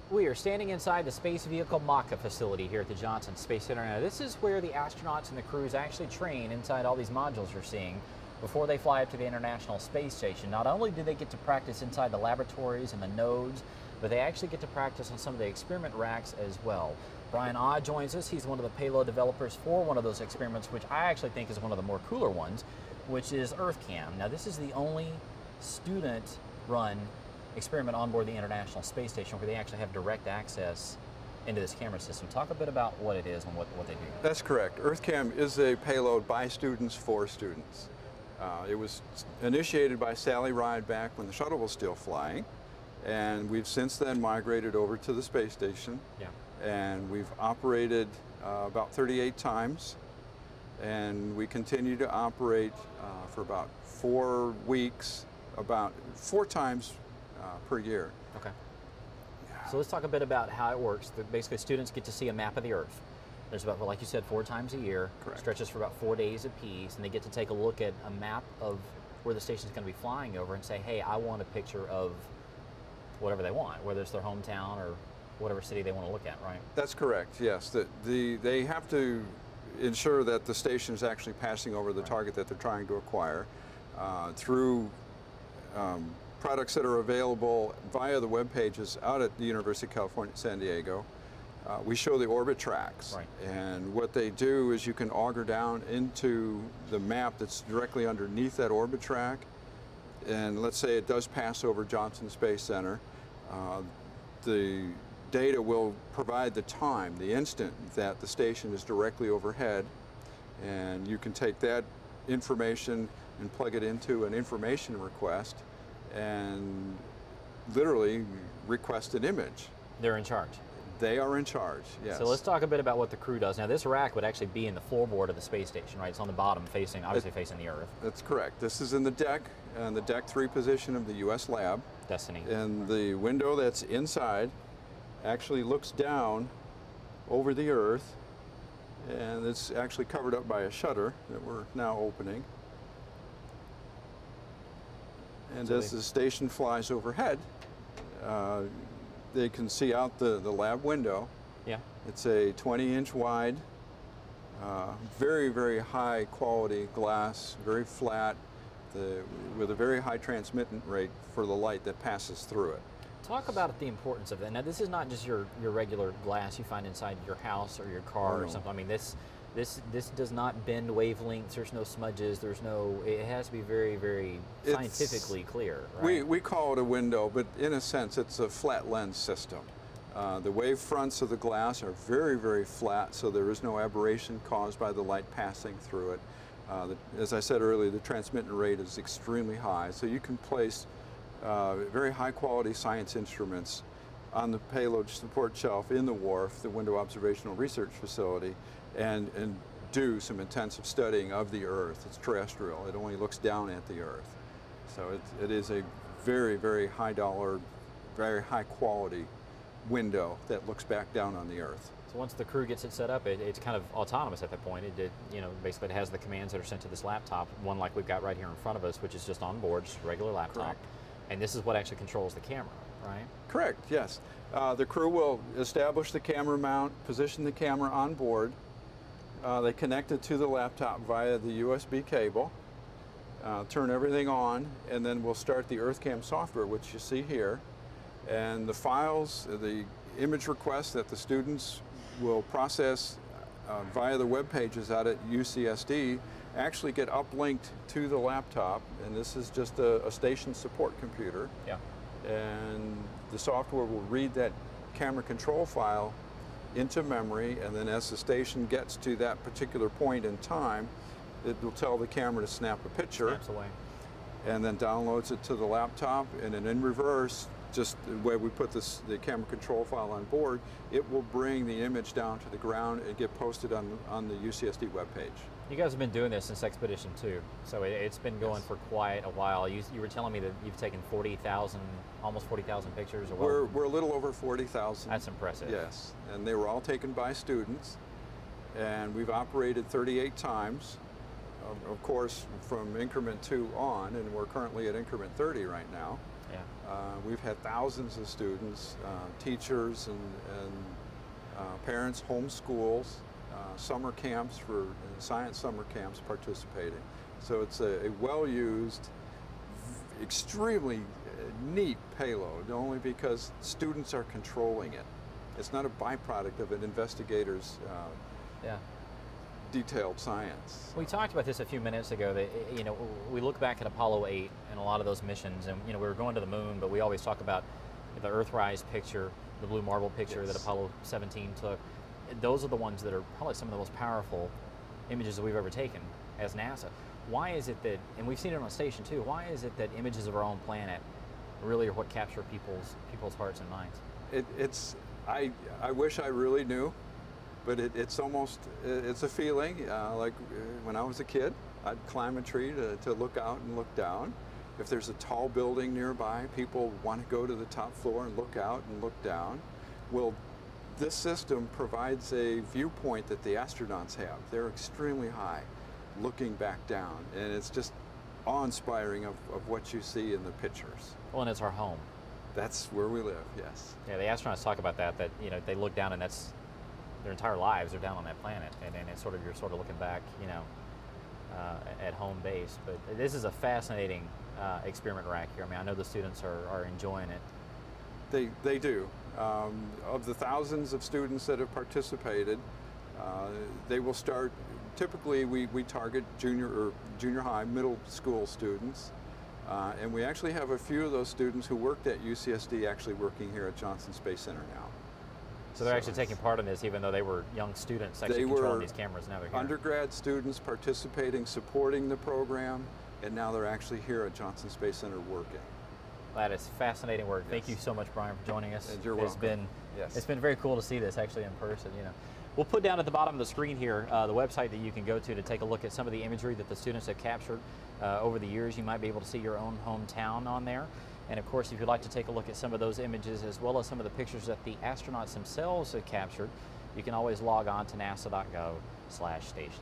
We are standing inside the Space Vehicle Mock-up facility here at the Johnson Space Center. Now, this is where the astronauts and the crews actually train inside all these modules you're seeing before they fly up to the International Space Station. Not only do they get to practice inside the laboratories and the nodes, but they actually get to practice on some of the experiment racks as well. Brion Au joins us. He's one of the payload developers for one of those experiments, which I actually think is one of the more cooler ones, which is EarthKAM. Now, this is the only student-run experiment on board the International Space Station where they actually have direct access into this camera system. Talk a bit about what it is and what they do. That's correct. EarthKAM is a payload by students for students. It was initiated by Sally Ride back when the shuttle was still flying, and we've since then migrated over to the space station. Yeah. And we've operated about 38 times, and we continue to operate for about 4 weeks, about 4 times per year. Okay. So let's talk a bit about how it works. Basically, students get to see a map of the Earth. There's about, like you said, 4 times a year. Correct. Stretches for about 4 days apiece, and they get to take a look at a map of where the station's going to be flying over and say, hey, I want a picture of whatever they want, whether it's their hometown or whatever city they want to look at, right? That's correct, yes. They have to ensure that the station is actually passing over the target that they're trying to acquire through products that are available via the web pages out at the University of California at San Diego. We show the orbit tracks, right. And what they do is you can auger down into the map that's directly underneath that orbit track, and let's say it does pass over Johnson Space Center. The data will provide the time, the instant that the station is directly overhead, and you can take that information and plug it into an information request and literally request an image. They're in charge. They are in charge, yes. So let's talk a bit about what the crew does. Now, this rack would actually be in the floorboard of the space station, right? It's on the bottom, obviously facing the Earth. That's correct. This is in the deck, and the deck 3 position of the U.S. lab. Destiny. And the window that's inside actually looks down over the Earth, and it's actually covered up by a shutter that we're now opening. And as the station flies overhead, they can see out the lab window. Yeah. It's a 20-inch wide, very, very high quality glass, very flat, with a very high transmittant rate for the light that passes through it. Talk about the importance of that. Now, this is not just your regular glass you find inside your house or your car or something. I mean, this does not bend wavelengths. There's no smudges. It has to be very, very scientifically clear. Right? We call it a window, but in a sense, it's a flat lens system. The wave fronts of the glass are very, very flat, so there is no aberration caused by the light passing through it. As I said earlier, the transmittant rate is extremely high, so you can place very high quality science instruments on the payload support shelf in the wharf, the Window Observational Research Facility, and do some intensive studying of the Earth. It's terrestrial. It only looks down at the Earth. So it is a very, very high dollar, very high quality window that looks back down on the Earth. So once the crew gets it set up, it's kind of autonomous at that point. Basically it has the commands that are sent to this laptop, one like we've got right here in front of us, which is just on board, just a regular laptop. Correct. And this is what actually controls the camera, right? Correct, yes. The crew will establish the camera mount, position the camera on board. They connect it to the laptop via the USB cable, turn everything on, and then we'll start the EarthKAM software, which you see here. And the files, the image requests that the students will process via the web pages out at UCSD actually get uplinked to the laptop, and this is just a station support computer. Yeah. And the software will read that camera control file into memory, and then as the station gets to that particular point in time, it will tell the camera to snap a picture. Snaps away. And then downloads it to the laptop, and then in reverse, just the way we put the camera control file on board, it will bring the image down to the ground and get posted on the UCSD webpage. You guys have been doing this since Expedition 2, so it's been going for quite a while. You were telling me that you've taken 40,000, almost 40,000 pictures. We're a little over 40,000. That's impressive. Yes, and they were all taken by students, and we've operated 38 times, of course, from increment 2 on, and we're currently at increment 30 right now. Yeah. We've had thousands of students, teachers and parents, homeschools, summer camps for science summer camps participating. So it's a well-used, extremely neat payload, only because students are controlling it. It's not a byproduct of an investigator's Yeah. detailed science. We talked about this a few minutes ago, that, you know, we look back at Apollo 8 and a lot of those missions, and, you know, we were going to the moon, but we always talk about the Earthrise picture, the blue marble picture Yes. that Apollo 17 took. Those are the ones that are probably some of the most powerful images that we've ever taken as NASA. Why is it that, and we've seen it on station too, why is it that images of our own planet really are what capture people's hearts and minds? I wish I really knew, but it's a feeling, like when I was a kid, I'd climb a tree to look out and look down. If there's a tall building nearby, people want to go to the top floor and look out and look down. Well, this system provides a viewpoint that the astronauts have. They're extremely high, looking back down, and it's just awe-inspiring of what you see in the pictures. Well, and it's our home. That's where we live, yes. Yeah, the astronauts talk about that, you know, they look down and that's their entire lives are down on that planet, and then it's you're sort of looking back, you know, at home base. But this is a fascinating experiment rack here. I mean, I know the students are enjoying it. They do. Of the thousands of students that have participated, they will start, typically we target junior high, middle school students. And we actually have a few of those students who worked at UCSD actually working here at Johnson Space Center now. So they're actually taking part in this, even though they were young students actually controlling these cameras. Now they're here. Undergrad students participating, supporting the program, and now they're actually here at Johnson Space Center working. That is fascinating work. Yes. Thank you so much, Brian, for joining us. And you're welcome. It's been very cool to see this actually in person. You know, we'll put down at the bottom of the screen here the website that you can go to take a look at some of the imagery that the students have captured over the years. You might be able to see your own hometown on there. And of course, if you'd like to take a look at some of those images as well as some of the pictures that the astronauts themselves have captured, you can always log on to nasa.gov/station.